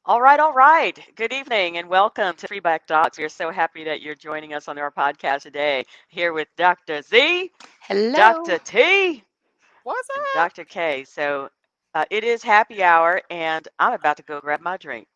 All right. Good evening and welcome to Freeback Docs. We are so happy that you're joining us on our podcast today. Here with Dr. Z, Hello. Dr. T, What's and up? Dr. K. So it is happy hour, and I'm about to go grab my drink.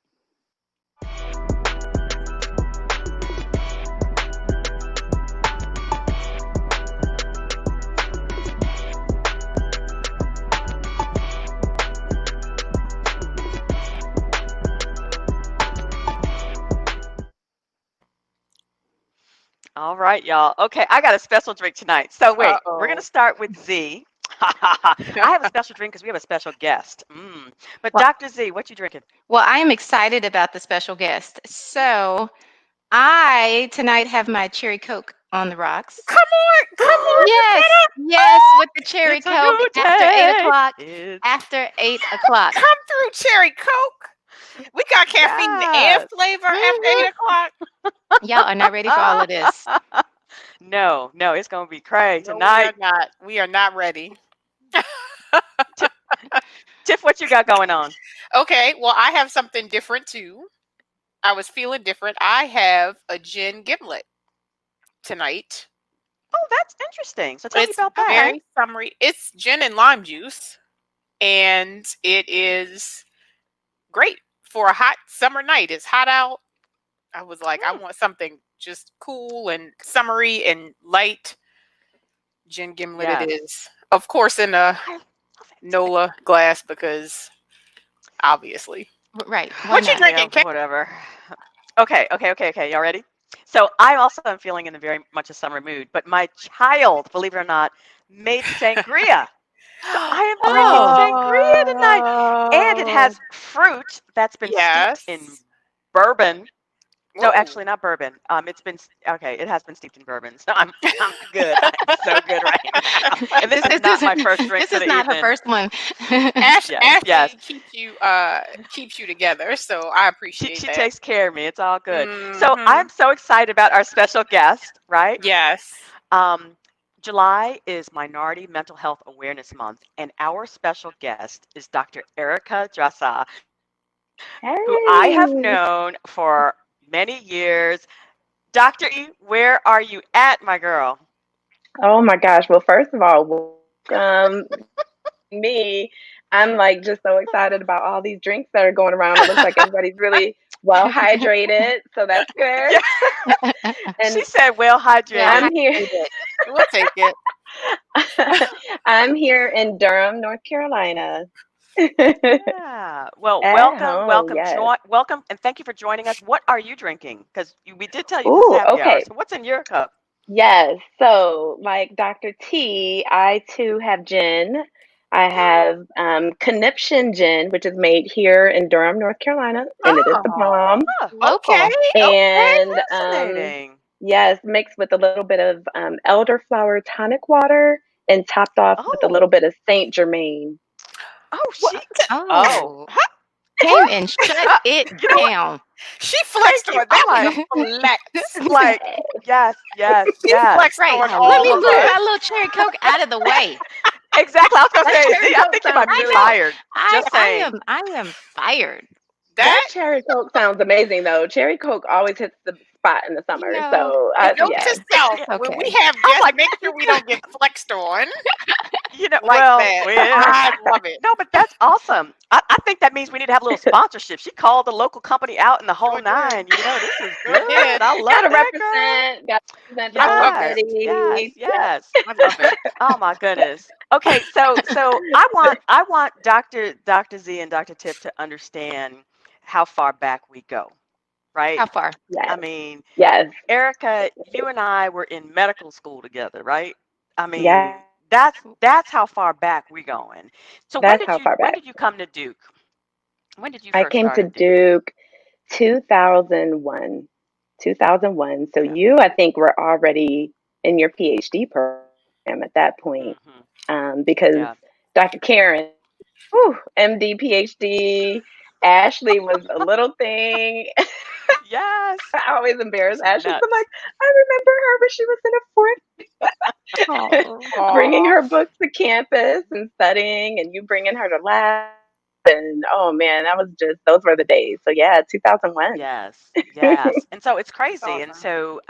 All right, y'all. Okay, I got a special drink tonight. So wait, we're gonna Uh-oh. start with Z. I have a special drink because we have a special guest. But Well, Dr. Z, what you drinking? I am excited about the special guest. So, I tonight have my cherry Coke on the rocks. Come on, you Yes, better yes, with the cherry It's a Coke new after 8 day. o'clock. It's After 8 o'clock. come through, Cherry Coke. We got caffeine and yes. flavor after Mhm. 8 o'clock. Y'all are not ready for all of this. No, it's gonna be cray No, we are tonight. not. We are not ready. Tiff, Tiff, what you got going on? Okay, well, I have something different too. I was feeling different. I have a gin gimlet tonight. Oh, that's interesting. So tell me It's about that. Okay. very summery. It's gin and lime juice, and it is great for a hot summer night. It's hot out. I was like, I Hmm, want something just cool and summery and light. Gin gimlet it yes. is. Of course, in a I love it. NOLA glass because obviously. Right. Why What you not? Yeah, drinking, Kate? whatever. Okay. Y'all ready? So I also am feeling in a very much a summer mood, but my child, believe it or not, made sangria. So I am drinking Oh, sangria tonight. And it Oh, has fruit that's been steeped in yes. bourbon. No, Ooh. actually not bourbon. It's been okay. It has been steeped in bourbon, so I'm good. I'm so good right now. And this this is is not my first drink this for is the not her evening. first one. Yes. Ashley keeps you together, so I She appreciate she that. takes care of me. It's all good. So Hmm. I'm so excited about our special guest. Right? Yes. Um, July is Minority Mental Health Awareness Month, and our special guest is Dr. Erikka Dzirasa, who I have known Hey. for many years. Dr. E, where are you at, my girl? Oh my gosh. Well, first of all, welcome. Me. I'm like just so excited about all these drinks that are going around. It looks like everybody's really well hydrated, so that's good. Yeah, she And said well Well, I'm hydrated. here. hydrated. We'll take it. I'm here in Durham, North Carolina. Yeah. Well, At home, yes. welcome, and thank you for joining us. What are you drinking? Because we did tell you this is Ooh, happy hour. okay. So what's in your cup? Yes. So, like Dr. T, I too have gin. I have conniption gin, which is made here in Durham, North Carolina, and it is the Oh, bomb. Huh, okay, Local. okay. And fascinating. yes, mixed with a little bit of elderflower tonic water and topped off with a Oh, little bit of Saint Germain. oh, What? oh, Oh, huh, came and shut uh, it you know what? down. She Thank flexed you. on I'm that was like, a flex. like, She yes. flexed Right. on Let all me of move us. my little cherry Coke out of the way. Exactly. I was gonna That say, cherry Z, I coke think you might sounds be I really know. fired. I Just I saying. am I am fired. that That cherry coke sounds amazing though. Cherry coke always hits the spot in the You summer. know, So and note yes. to self, it's when we okay. have I'm guests, like, make sure we don't get flexed on like well, that. well, I love it. no, but that's awesome. I think that means we need to have a little sponsorship. She called the local company out in the whole Sure did. nine. This is Sure good. did. I love Gotta that, girl. represent, gotta represent the I home love it. Yes. city. Yeah. I love it. Oh my goodness. Okay, so I want Dr. Z and Dr. Tip to understand how far back we go, right? How far? I Yes. mean, Yes. Erica, you and I were in medical school together, right? I Yes. mean, that's how far back we going. So when That's did how you far when back. did you come to Duke? When did you I first came start to at Duke? Duke 2001. 2001. So Okay. you, I think, were already in your PhD program at that point, Mhm. because Yeah. Dr. Karen, whew, MD, PhD, Ashley was a little thing. Yes. I always embarrass It's Ashley. 'Cause I'm like, nuts. I remember her when she was in a fourth, Oh. bringing Aw. her books to campus and studying, and you bringing her to lab. and oh man, those were the days. So yeah, 2001. Yes, yes. And so it's That's crazy. And awesome. so,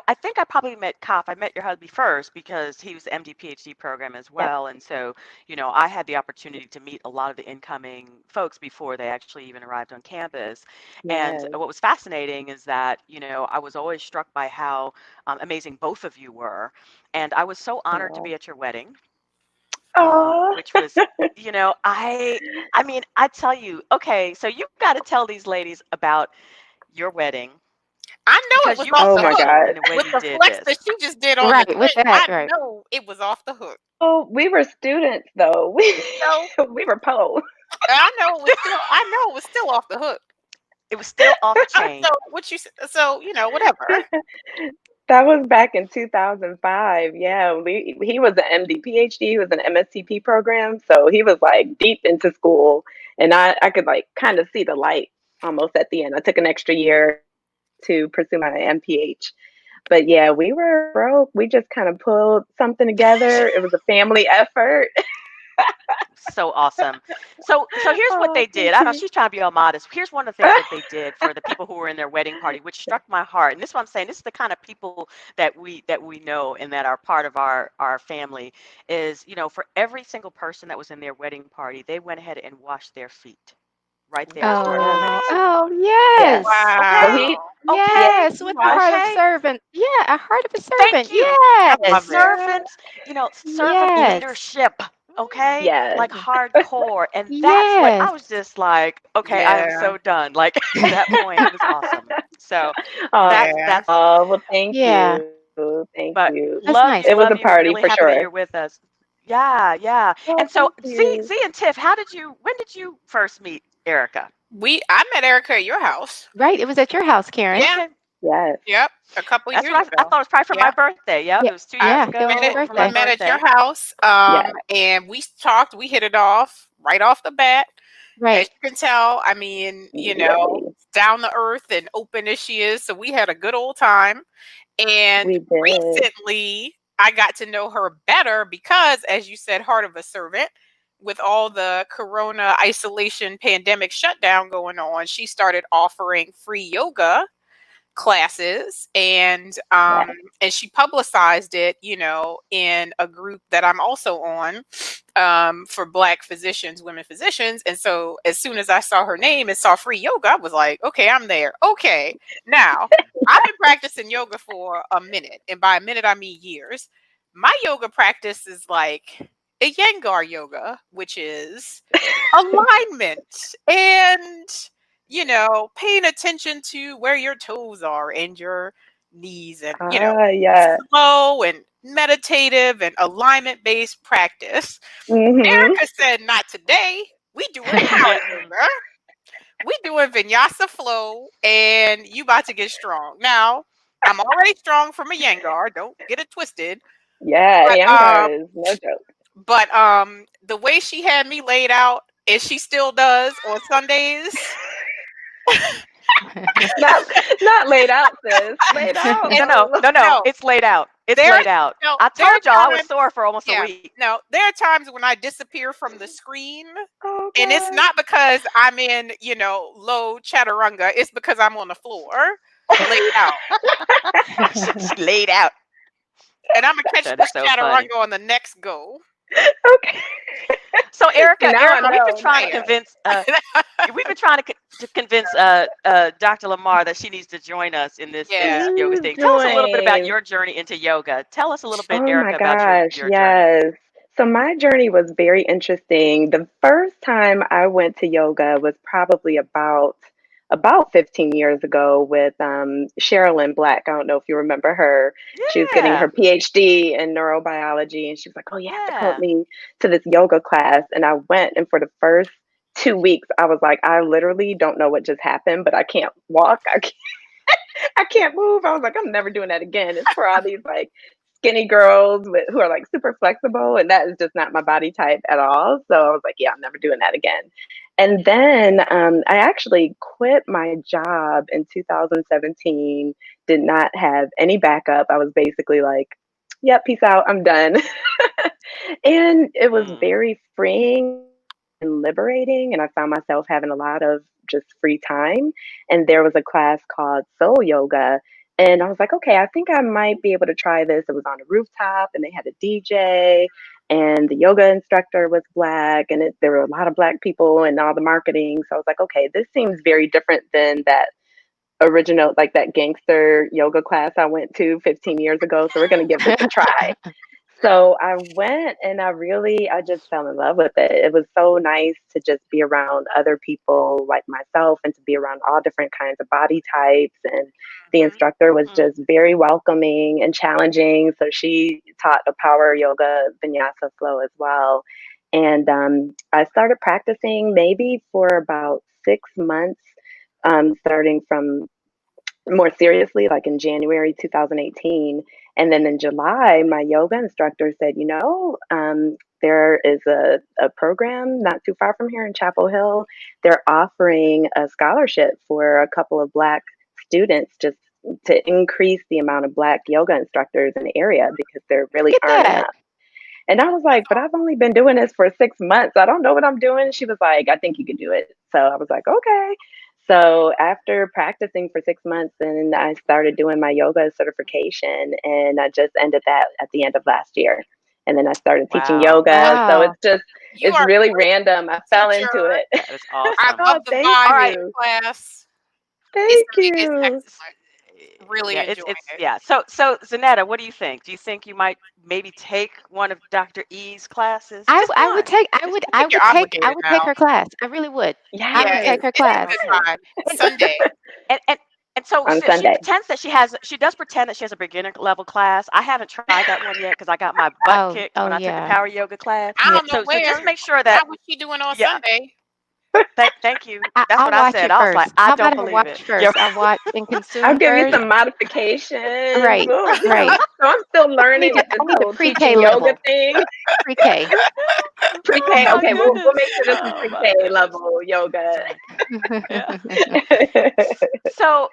I think I probably met Koff. I met your husband first because he was the MD PhD program as Yep. well. And so, I had the opportunity to meet a lot of the incoming folks before they actually even arrived on campus. And Yes. what was fascinating is that, I was always struck by how amazing both of you were. And I was so honored to Oh. be at your wedding, Oh. which was, I mean, I tell you, okay, so you've got to tell these ladies about your wedding I know it because was you were off Oh the my hook. special in God. the way With you the did flex this. that she just did on the Right, with drink, that, I right. know it was off the hook. Oh, we were students though. So We were po. I know it was still off the hook. It was still off the So chain. whatever. That was back in 2005. Yeah, he was an MD PhD. He was an MSTP program, so he was like deep into school, and I could like kind of see the light almost at the end. I took an extra year to pursue my MPH, but yeah, we were broke. We just kind of pulled something together. It was a family effort. So awesome. So here's what Oh, they did. thank I know you. she's trying to be all modest. Here's one of the things that they did for the people who were in their wedding party, which struck my heart. And this is what I'm saying. This is the kind of people that we know and that are part of our family is, for every single person that was in their wedding party, they went ahead and washed their feet right there as part of the wedding Oh, Yes. oh, ceremony. Yes. yes. So Okay? Wow. he, yeah, Okay? Yes, he with the heart washed. of Okay? servant. Yeah, a heart of a Thank servant. you. I love Yes. it. Yeah. Servant, servant Yes. leadership, okay? Yes. Like hardcore. And that's what I Yes. was just like, okay, I am Yeah. so done. Like at that point, it was awesome. So Oh, Yeah. that's well, thank Yeah. you. Thank but you. That's love nice. you, It was love a you. We're party really for happy that sure. you're with us. Yeah, yeah. Oh, And so thank you. Z and Tiff, when did you first meet Erica? I met Erica at your house. Right. It was at your house, Karen. Yeah. Okay. Yes. Yep. A couple That's years what I ago. thought it was probably for my Yeah. birthday. Yep. Yeah. It was 2 years I Yeah. It was met your ago it. for my We birthday. met at your birthday. house. Yes. And we talked. We hit it off right off the bat. As Right. you can tell, I mean, Immediately. down to earth and open as she is. So we had a good old time. And We did. recently, I got to know her better because, as you said, heart of a servant, with all the corona isolation pandemic shutdown going on, she started offering free yoga classes, Yes. and she publicized it, in a group that I'm also on, for Black physicians, women physicians. And so as soon as I saw her name and saw free yoga, I was like, okay, I'm there. Okay, now I've been practicing yoga for a minute, and by a minute I mean years. My yoga practice is like a Iyengar yoga, which is alignment and, paying attention to where your toes are and your knees, and, Yeah. slow and meditative and alignment based practice. Mhm. Erica said, not today. We doing power yoga. We doing vinyasa flow, and you about to get strong. Now, I'm already strong from a Iyengar. Don't get it twisted. Yeah, But Yangar is no joke. the way she had me laid out, and she still does on Sundays. Not not laid out, sis. Laid out. And No. no, It's laid out. It's there laid out. no, I there are told y'all I was times, sore for almost a yeah, week. no, there are times when I disappear from the screen, Oh and it's God. not because I'm in, low chaturanga. It's because I'm on the floor, laid out, She laid out. and I'm gonna catch That is this so funny. chaturanga on the next go. Okay. So Erica, Now I we've been know. trying Now to I know. convince to convince Dr. Lamar that she needs to join us in this Yeah. yoga Please thing. Tell us a little bit about join. your journey into yoga. Tell us a little bit, Oh my Erica, about your gosh, your journey. yes. So my journey was very interesting. The first time I went to yoga was probably about 15 years ago with Sherilyn Black. I don't know if you remember her. She was getting Yeah, her PhD in neurobiology, and she was like, "Oh, you have to come with yeah. me to this yoga class." And I went, and for the first 2 weeks, I was like, "I literally don't know what just happened, but I can't walk. I can't move." I was like, "I'm never doing that again." It's for all these like skinny girls who are like super flexible, and that is just not my body type at all. So I was like, "Yeah, I'm never doing that again." And then I actually quit my job in 2017. Did not have any backup. I was basically like, "Yep, peace out. I'm done." And it was Mm, very freeing been liberating, and I found myself having a lot of just free time. And there was a class called Soul Yoga. And I was like, okay, I think I might be able to try this. It was on a rooftop and they had a DJ, and the yoga instructor was Black, and there were a lot of Black people and all the marketing. So I was like, okay, this seems very different than that original, like that gangster yoga class I went to 15 years ago. So we're going to give this a try. So I went and I just fell in love with it. It was so nice to just be around other people like myself and to be around all different kinds of body types. And the Mhm. instructor was just very welcoming and challenging. So she taught a power yoga vinyasa flow as well. And I started practicing maybe for about 6 months, starting from more seriously, like in January 2018. And then in July, my yoga instructor said, there is a program not too far from here in Chapel Hill. They're offering a scholarship for a couple of Black students just to increase the amount of Black yoga instructors in the area because there really Look at aren't that. enough. And I was like, but I've only been doing this for 6 months. I don't know what I'm doing. She was like, I think you can do it. So I was like, okay. So after practicing for 6 months, then I started doing my yoga certification, and I just ended that at the end of last year. And then I started teaching Wow. yoga. So Wow. You it's are a really great random. I fell teacher. into it. That is I awesome. love Oh, the thank vibe All of right. your you. class. Thank It's you. excellent. Really Yeah, enjoy it's it. yeah. So Zanetta, what do you think? Do you think you might maybe take one of Dr. E's classes? I Just I would one. take I Just would I I think you're would take I obligated would take now. her class. I really would. I Yeah, would Yes. take her it's a class. good okay. time. It's And Sunday. And and and so On she Sunday. pretends that she does pretend that she has a beginner level class. I haven't tried that one yet because I got my butt oh kicked oh when I took the yeah. power yoga class. I Yeah. don't know So just where. make sure that Not what she doing on yeah. Sunday. Thank you. That's I'll what I watch said. it I was like, first. I How don't about I believe it. watch Yeah. first? I'll watch and I'll consume give you first. some modifications. Right. Right. So I'm still learning with this I need the whole pre-K teaching yoga level. thing. Pre-K. Oh Pre-K. my Okay, we'll goodness. make sure this is Oh my pre-K goodness. level yoga. Yeah. So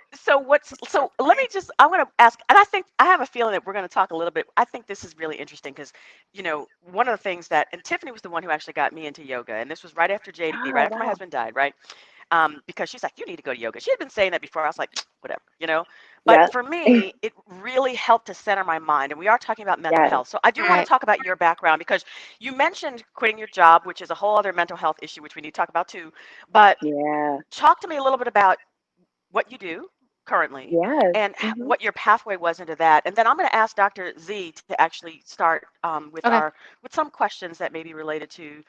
let me just I want to ask, and I think I have a feeling that we're going to talk a little bit. I think this is really interesting because one of the things that, and Tiffany was the one who actually got me into yoga, and this was right after JD, right Oh, after my wow. husband died, right? Because she's like, you need to go to yoga. She had been saying that before. I was like, whatever. But Yep. for me, it really helped to center my mind. And we are talking about mental Yes. health. So I do want to Right. talk about your background because you mentioned quitting your job, which is a whole other mental health issue, which we need to talk about too. But Yeah. talk to me a little bit about what you do currently Yes. and Hmm. what your pathway was into that. And then I'm going to ask Dr. Z to actually start Okay. with some questions that may be related to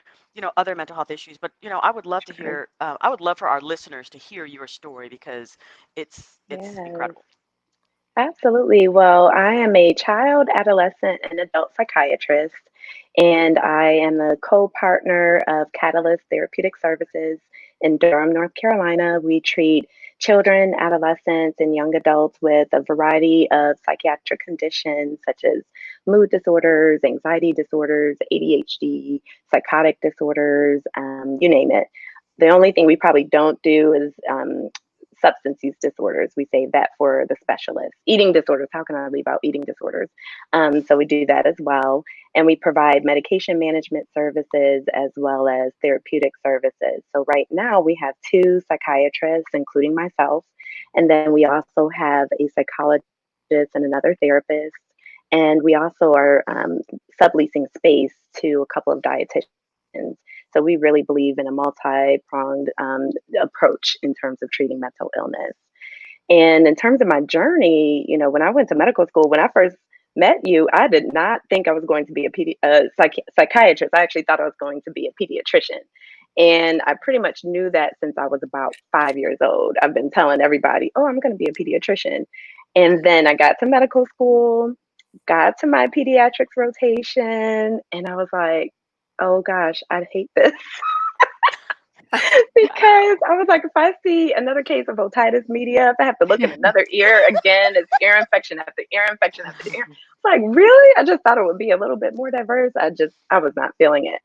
other mental health issues. But I would love to Sure. hear. I would love for our listeners to hear your story because it's Yes. incredible. Absolutely. Well, I am a child, adolescent, and adult psychiatrist, and I am the co partner of Catalyst Therapeutic Services in Durham, North Carolina. We treat children, adolescents, and young adults with a variety of psychiatric conditions such as mood disorders, anxiety disorders, ADHD, psychotic disorders, you name it. The only thing we probably don't do is substance use disorders. We save that for the specialists. Eating disorders. How can I leave out eating disorders? So we do that as well. And we provide medication management services as well as therapeutic services. So right now we have two psychiatrists, including myself. And then we also have a psychologist and another therapist. And we also are subleasing space to a couple of dietitians. So we really believe in a multi-pronged approach in terms of treating mental illness. And in terms of my journey, when I went to medical school, when I first met you, I did not think I was going to be psychiatrist. I actually thought I was going to be a pediatrician. And I pretty much knew that since I was about 5 years old. I've been telling everybody, oh, I'm going to be a pediatrician. And then I got to medical school, got to my pediatrics rotation, and I was like, oh gosh, I hate this. Because I was like, if I see another case of otitis media, if I have to look in another ear again, it's ear infection after ear infection after ear. It's like, really? I just thought it would be a little bit more diverse. I was not feeling it.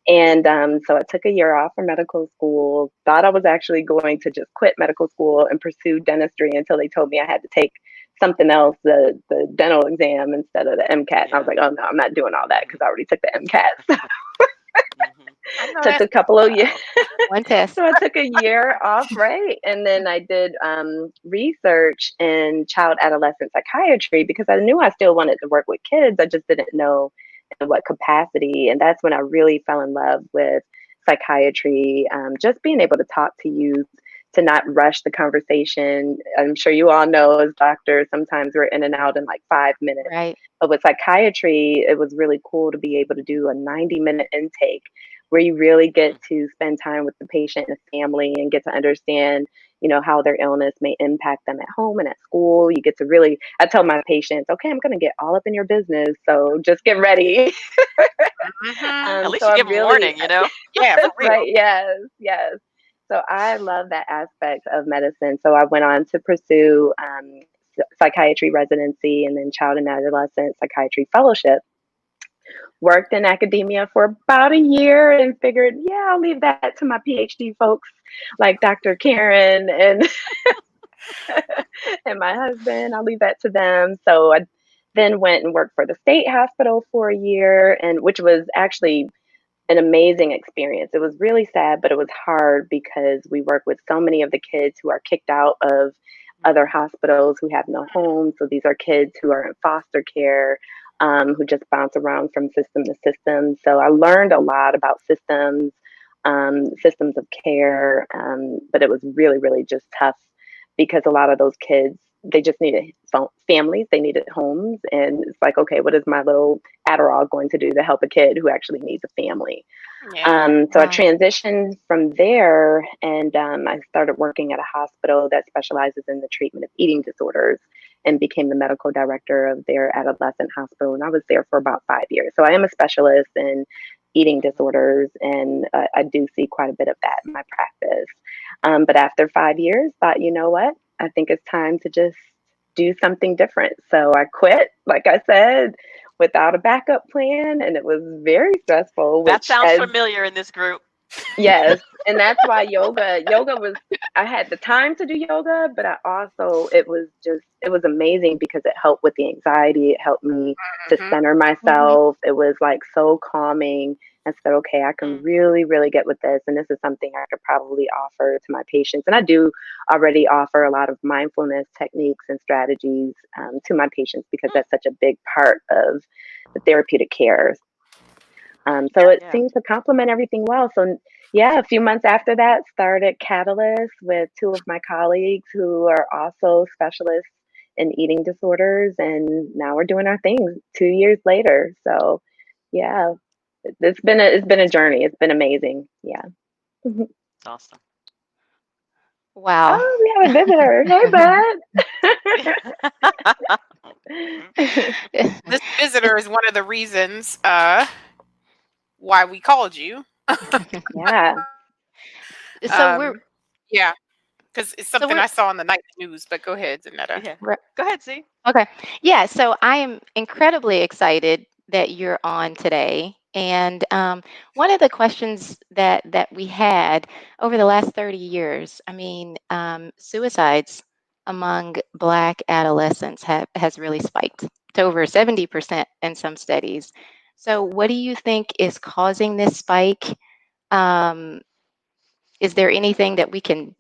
And so I took a year off from medical school, thought I was actually going to just quit medical school and pursue dentistry until they told me I had to take something else, the dental exam instead of the MCAT. And I was Yeah. like, oh no, I'm not doing all that because I already took the MCAT. Mhm. I know Took that's a couple of years. wild. One test. So I took a year off, right? And then I did research in child adolescent psychiatry because I knew I still wanted to work with kids. I just didn't know in what capacity. And that's when I really fell in love with psychiatry, just being able to talk to youth, to not rush the conversation. I'm sure you all know as doctors, sometimes we're in and out in like 5 minutes. Right. But with psychiatry, it was really cool to be able to do a 90-minute intake where you really get to spend time with the patient and the family and get to understand, how their illness may impact them at home and at school. You get to really, I tell my patients, okay, I'm going to get all up in your business. So just get ready. Mm-hmm. At least So you I give them really, warning, you know? Yeah, for real. right. Yes. Yes. So I love that aspect of medicine. So I went on to pursue psychiatry residency and then child and adolescent psychiatry fellowship. Worked in academia for about a year and figured, yeah, I'll leave that to my PhD folks like Dr. Karen and and my husband. I'll leave that to them. So I then went and worked for the state hospital for a year, and which was actually an amazing experience. It was really sad, but it was hard because we work with so many of the kids who are kicked out of other hospitals who have no home. So these are kids who are in foster care, who just bounce around from system to system. So I learned a lot about systems of care, but it was really, really just tough because a lot of those kids, they just needed families, they needed homes. And it's like, okay, what is my little Adderall going to do to help a kid who actually needs a family? Yeah. So I Wow. transitioned from there and I started working at a hospital that specializes in the treatment of eating disorders and became the medical director of their adolescent hospital. And I was there for about 5 years. So I am a specialist in eating disorders and I do see quite a bit of that in my practice. But after 5 years, thought, you know what? I think it's time to just do something different. So I quit, like I said, without a backup plan, and it was very stressful. That Which, sounds as familiar in this group. yes, and that's why yoga was. I had the time to do yoga, but I also it was amazing because it helped with the anxiety. It helped me to Mm-hmm. center Mhm. myself. It was like so calming. I said, okay, I can Mm. really, really get with this, and this is something I could probably offer to my patients. And I do already offer a lot of mindfulness techniques and strategies to my patients because that's such a big part of the therapeutic care. So it Yeah. seems to complement everything well. So yeah, a few months after that, started Catalyst with two of my colleagues who are also specialists in eating disorders, and now we're doing our thing 2 years later. So yeah, it's been a journey. It's been amazing. Yeah. Mhm. It's awesome. Wow. Oh, we have a visitor. Hey, bud. This It's- visitor is one of the reasons why we called you. Yeah. so we're Yeah, because it's so something we're I saw on the nightly news. But go ahead, Zanetta. Yeah. we're- Go ahead, Z. okay. Yeah, so I am incredibly excited that you're on today. And one of the questions that we had over the last 30 years, I mean, suicides among Black adolescents has really spiked to over 70% in some studies. So, what do you think is causing this spike? Um, is there anything that we can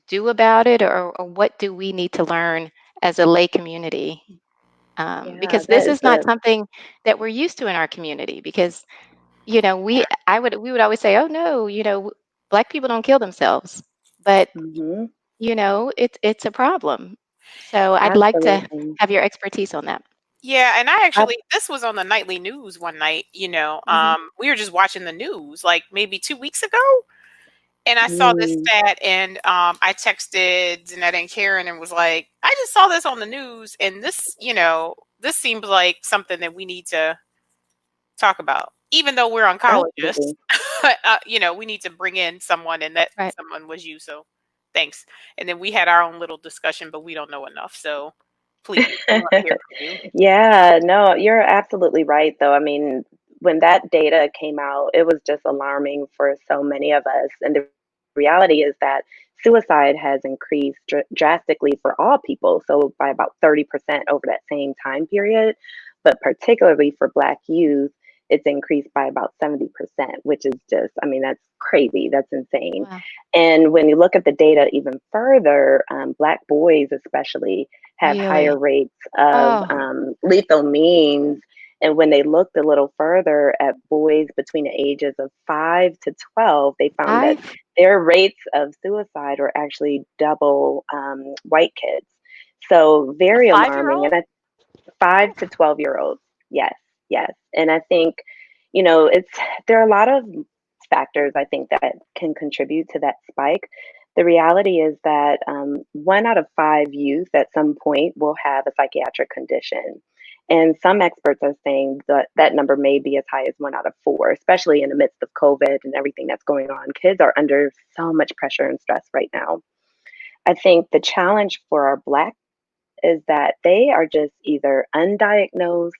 do about it, or what do we need to learn as a lay community? Yeah, Because that this is is not something that we're used to in our community. Because we would always say, oh no, Black people don't kill themselves, but mhm, it's a problem. So I'd like to absolutely. have your expertise on that. Yeah, and I I, actually this was on the nightly news one night. Hmm. We were just watching the news like maybe 2 weeks ago, and I saw this mm, stat, and I texted Zanetta and Karen and was like, I just saw this on the news, and this seems like something that we need to talk about. Even though we're oncologists, absolutely. we need to bring in someone, and that Right. someone was you. So thanks. And then we had our own little discussion, but we don't know enough. So please, we want to hear from you. Yeah, no, you're absolutely right, though. I mean, when that data came out, it was just alarming for so many of us. And the reality is that suicide has increased drastically for all people, so by about 30% over that same time period, but particularly for Black youth. it's increased by about 70%, which is just, I mean, that's crazy. That's insane. Wow. And when you look at the data even further, Black boys especially have higher Really? rates of Oh, lethal means. And when they looked a little further at boys between the ages of 5 to 12, they found that 5? their rates of suicide were actually double white kids. So A very alarming. 5-year-old? And 5 to 12-year-olds. Yes, yes. And I think, you know, there are a lot of factors I think that can contribute to that spike. The reality is that 1 out of 5 youth at some point will have a psychiatric condition. And some experts are saying that that number may be as high as 1 out of 4, especially in the midst of COVID and everything that's going on. Kids are under so much pressure and stress right now. I think the challenge for our Black is that they are just either undiagnosed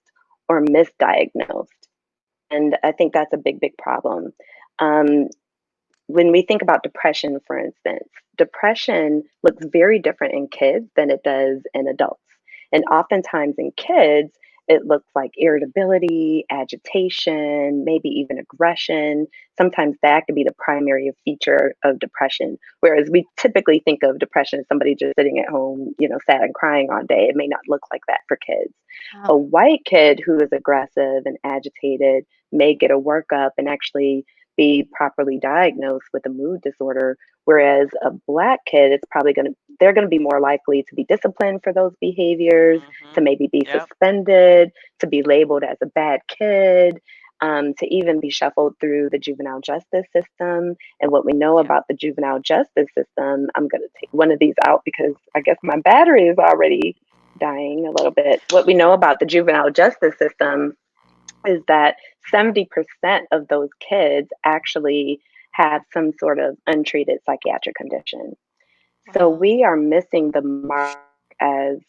or misdiagnosed. And I think that's a big, big problem. Um, when we think about depression, for instance, depression looks very different in kids than it does in adults. And oftentimes in kids, it looks like irritability, agitation, maybe even aggression. Sometimes that could be the primary feature of depression. Whereas we typically think of depression as somebody just sitting at home, you know, sad and crying all day. It may not look like that for kids. wow. A white kid who is aggressive and agitated may get a workup and actually be properly diagnosed with a mood disorder, whereas a Black kid, it's probably going to they're going to be more likely to be disciplined for those behaviors, to Mm-hmm. maybe be Yep. suspended, to be labeled as a bad kid, to even be shuffled through the juvenile justice system. And what we know Yep. about the juvenile justice system, I'm going to take one of these out because I guess my battery is already dying a little bit. What we know about the juvenile justice system is that 70% of those kids actually have some sort of untreated psychiatric condition. So Wow. we are missing the mark as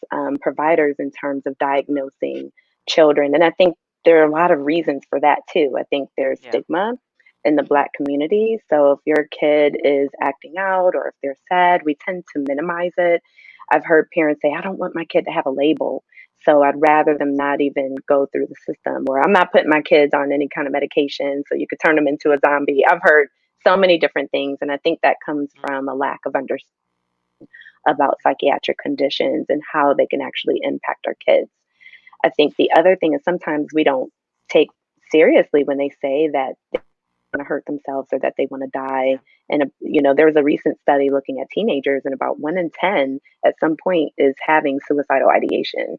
providers in terms of diagnosing children. And I think there are a lot of reasons for that too. I think there's Yeah. stigma in the Mhm. Black community. So if your kid is acting out or if they're sad, we tend to minimize it. I've heard parents say, I don't want my kid to have a label. So I'd rather them not even go through the system, or I'm not putting my kids on any kind of medication so you could turn them into a zombie. I've heard so many different things. And I think that comes Mm-hmm. from a lack of understanding about psychiatric conditions and how they can actually impact our kids. I think the other thing is sometimes we don't take seriously when they say that they want to hurt themselves or that they want to Yeah. die. And you know, there was a recent study looking at teenagers, and about 1 in 10 at some point is having suicidal ideation.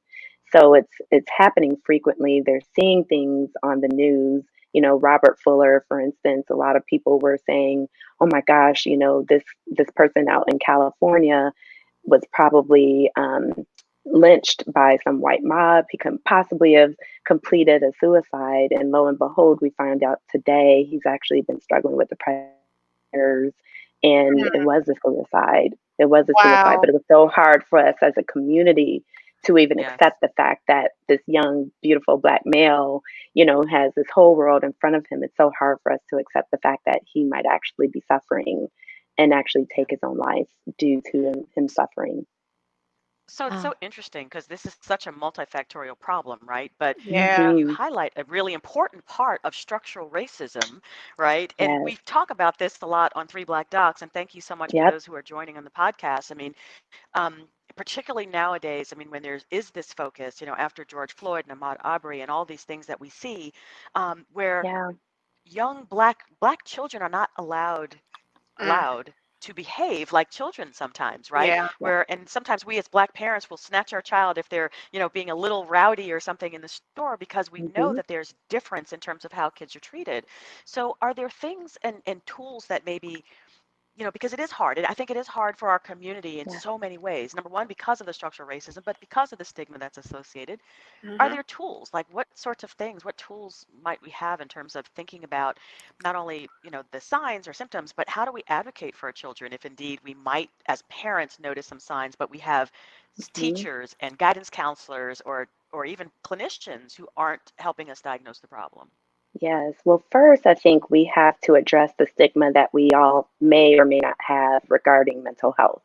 So it's happening frequently. They're seeing things on the news. You know, Robert Fuller, for instance, a lot of people were saying, "Oh my gosh, you know, this person out in California was probably lynched by some white mob. He could possibly have completed a suicide." And lo and behold, we find out today he's actually been struggling with depression. And it Mm. was a suicide. It was a suicide, Wow. but it was so hard for us as a community to even Yes. accept the fact that this young, beautiful Black male, you know, has this whole world in front of him. It's so hard for us to accept the fact that he might actually be suffering and actually Yeah. take his own life due to him suffering. So it's Wow. so interesting because this is such a multifactorial problem, right? But Yeah. you Hmm. highlight a really important part of structural racism, right? And Yes. we talk about this a lot on Three Black Docs, and thank you so much for Yep. those who are joining on the podcast. I mean, particularly nowadays, I mean, when there is this focus, you know, after George Floyd and Ahmaud Arbery and all these things that we see, where Yeah. young black children are not Mm. allowed to behave like children sometimes, right? Yeah. Yeah. Where and sometimes we as black parents will snatch our child if they're, you know, being a little rowdy or something in the store because we know Hmm. that there's difference in terms of how kids are treated. So are there things and tools that maybe, you know, because it is hard. And I think it is hard for our community in Yeah. so many ways. Number one, because of the structural racism, but because of the stigma that's associated. Are Hmm. there tools, like what sorts of things, what tools might we have in terms of thinking about not only, you know, the signs or symptoms, but how do we advocate for our children if indeed we might, as parents, notice some signs, but we have Hmm. teachers and guidance counselors or even clinicians who aren't helping us diagnose the problem? Yes. Well, first, I think we have to address the stigma that we all may or may not have regarding mental health.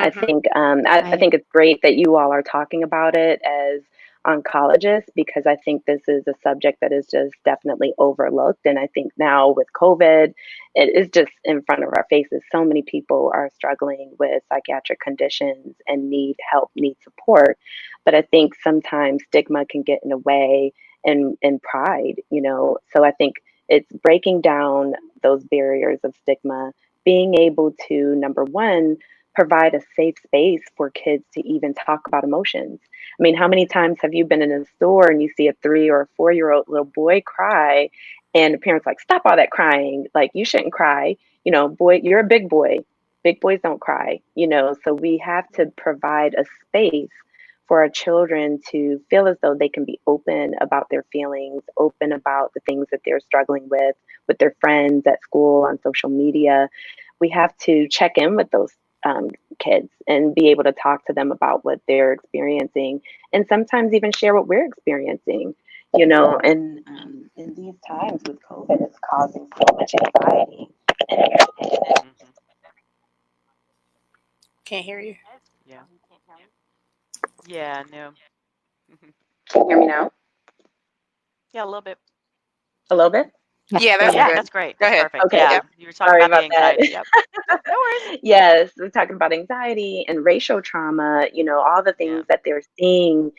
I Hmm. think I Right. think it's great that you all are talking about it as oncologist, because I think this is a subject that is just definitely overlooked. And I think now with COVID, it is just in front of our faces. So many people are struggling with psychiatric conditions and need help, need support. But I think sometimes stigma can get in the way, and pride, So I think it's breaking down those barriers of stigma, being able to, number one, provide a safe space for kids to even talk about emotions. I mean, how many times have you been in a store and you see a 3 or a 4-year-old little boy cry, and the parents like, stop all that crying. Like, you shouldn't cry. Boy, you're a big boy. Big boys don't cry. So we have to provide a space for our children to feel as though they can be open about their feelings, open about the things that they're struggling with their friends at school, on social media. We have to check in with those kids and be able to talk to them about what they're experiencing, and sometimes even share what we're experiencing. And in these times with COVID, it's causing so much anxiety. And Mhm. Can't hear you. Yeah. Yeah. No. Mhm. can you hear me now? Yeah, a little bit. A little bit? Yes, Yeah, there that's you Yeah, go. good. that's great. Go That's ahead. perfect. Okay. Yeah, Yep. you were talking Sorry about the about that. anxiety. Yep. No worries. Yes, we're talking about anxiety and racial trauma, all the Yeah. things that they're seeing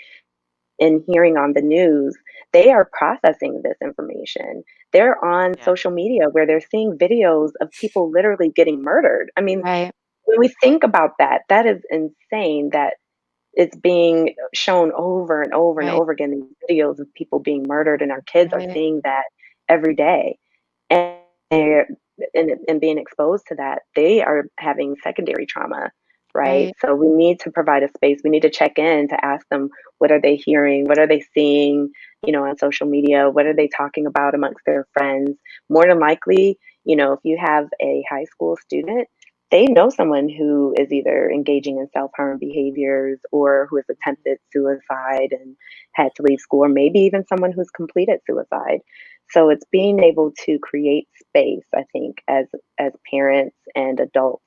and hearing on the news. They are processing this information. They're on Yeah. social media where they're seeing videos of people literally getting murdered. I mean, Right, when we think about that, that is insane that it's being shown over and over and right, over again, these videos of people being murdered, and our kids are right, seeing that every day. And they're and being exposed to that, they are having secondary trauma, right? right. So we need to provide a space. We need to check in to ask them, what are they hearing? What are they seeing, on social media? What are they talking about amongst their friends? More than likely, if you have a high school student, they know someone who is either engaging in self-harm behaviors or who has attempted suicide and had to leave school, or maybe even someone who's completed suicide. So it's being able to create space, I think, as parents and adults,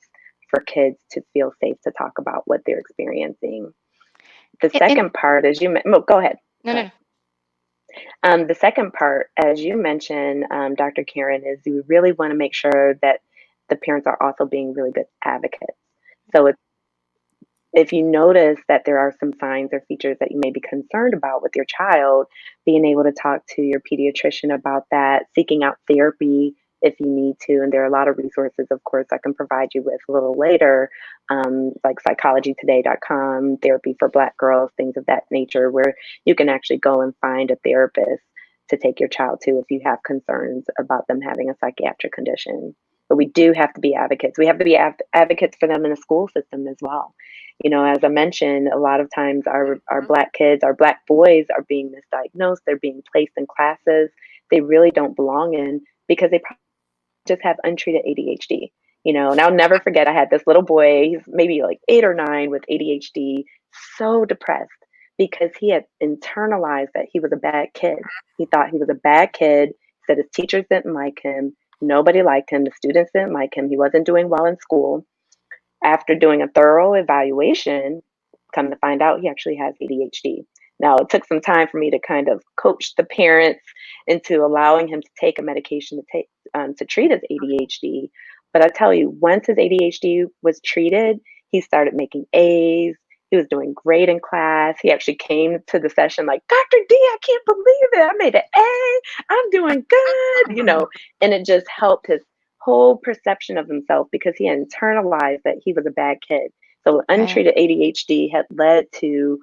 for kids to feel safe to talk about what they're experiencing. The And second part, as you oh, go ahead. no, Go no, ahead. no. The second part, as you mentioned, Dr. Karen, is you really want to make sure that the parents are also being really good advocates. So if you notice that there are some signs or features that you may be concerned about with your child, being able to talk to your pediatrician about that, seeking out therapy if you need to. And there are a lot of resources, of course, I can provide you with a little later, like psychologytoday.com, therapy for Black girls, things of that nature, where you can actually go and find a therapist to take your child to if you have concerns about them having a psychiatric condition. But we do have to be advocates. We have to be advocates for them in the school system as well. As I mentioned, a lot of times our Mhm. Black kids, our Black boys are being misdiagnosed. They're being placed in classes they really don't belong in because they probably just have untreated ADHD. And I'll never forget, I had this little boy, he's maybe like 8 or 9, with ADHD, so depressed because he had internalized that he was a bad kid. He thought he was a bad kid, said his teachers didn't like him, nobody liked him, the students didn't like him, he wasn't doing well in school. After doing a thorough evaluation, come to find out he actually has ADHD. Now, it took some time for me to kind of coach the parents into allowing him to take a medication to treat his ADHD. But I tell you, once his ADHD was treated, he started making A's. He was doing great in class. He actually came to the session like, Dr. D, I can't believe it. I made an A. I'm doing good. And it just helped his whole perception of himself because he internalized that he was a bad kid. So Right, untreated ADHD had led to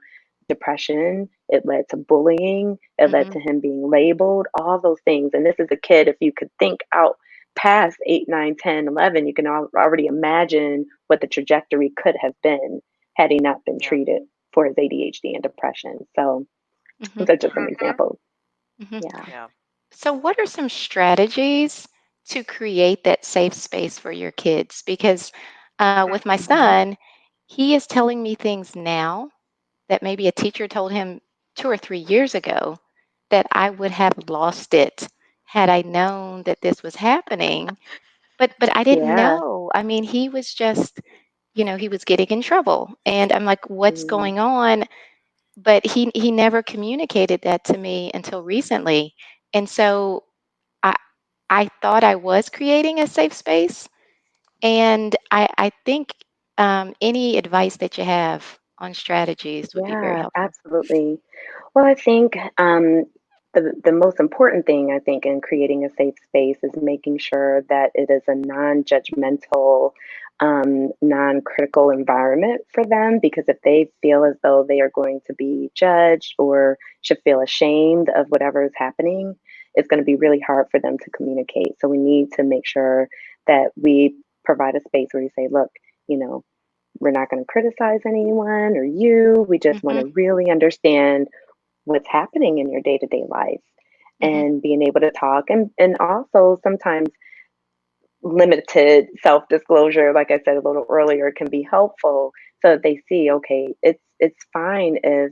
depression, it led to bullying, it led hmm to him being labeled, all those things. And this is a kid, if you could think out past 8, 9, 10, 11, you can already imagine what the trajectory could have been had he not been Yeah. treated for his ADHD and depression. So hmm those are just some Mhm. examples. hmm Yeah. Yeah. So, what are some strategies to create that safe space for your kids? Because with my Mhm. son, he is telling me things now that maybe a teacher told him 2 or 3 years ago that I would have lost it had I known that this was happening. But I didn't Yeah. know. I mean, he was just, he was getting in trouble. And I'm like, what's Mm. going on? but he never communicated that to me until recently. And so I I thought I was creating a safe space, and I think any advice that you have on strategies would be very Yeah, helpful. absolutely. Well, I think the most important thing I think in creating a safe space is making sure that it is a non-judgmental, non-critical environment for them. Because if they feel as though they are going to be judged or should feel ashamed of whatever is happening, it's going to be really hard for them to communicate. So we need to make sure that we provide a space where you say, look, you know, we're not going to criticize anyone or you. We just want Hmm. to really understand what's happening in your day to day life Hmm. and being able to talk. And also sometimes limited self disclosure, like I said a little earlier, can be helpful so that they see, okay, it's fine if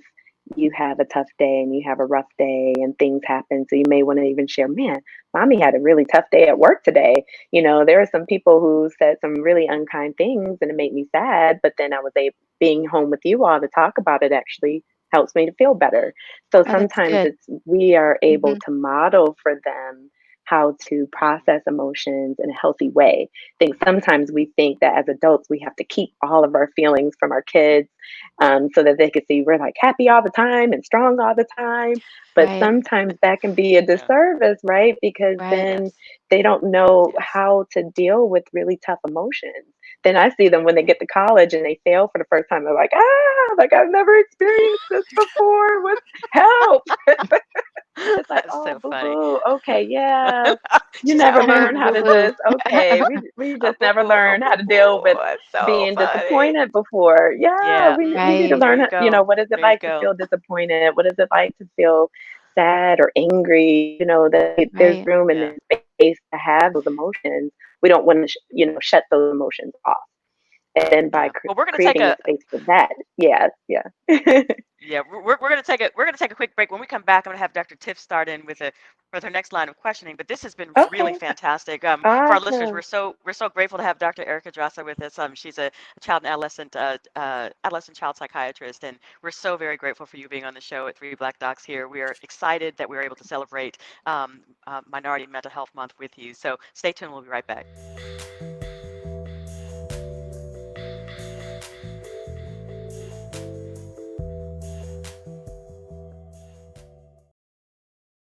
you have a tough day and you have a rough day and things happen. So you may want to even share, man, mommy had a really tough day at work today. There are some people who said some really unkind things and it made me sad, but then I was able being home with you all to talk about it actually helps me to feel better. So Oh, that's sometimes good. it's we are able Hmm. to model for them how to process emotions in a healthy way. I think sometimes we think that as adults we have to keep all of our feelings from our kids, so that they can see we're like happy all the time and strong all the time. But Right, sometimes that can be a Yeah. disservice, right? Because right. then Yes. they don't know Yes. how to deal with really tough emotions. Then I see them when they get to college and they fail for the first time. They're like, like I've never experienced this before. What help? It's like, That's oh, so boo funny. boo. Okay, yeah. You She said, never "Oh, boo learn how boo." Boo to boo. this. Okay, we Oh, just boo never boo. Oh, learned how boo to deal boo. with That's so being funny. disappointed before. Yeah, Yeah. we need to Right. There learn. you go. What is it There you like to go. feel disappointed? What is it like to feel sad or angry? That there's Right. room and Yeah. there's space to have those emotions. We don't want to, shut those emotions off. And then by Yeah. Well, we're gonna take creating a a space for that, yeah, yeah. yeah. We're gonna take a quick break. When we come back, I'm gonna have Dr. Tiff start in with her next line of questioning. But this has been really Okay, fantastic. For our listeners, awesome. we're so grateful to have Dr. Erikka Dzirasa with us. She's a child and adolescent child psychiatrist, and we're so very grateful for you being on the show at Three Black Docs here. We are excited that we're able to celebrate Minority Mental Health Month with you. So stay tuned. We'll be right back.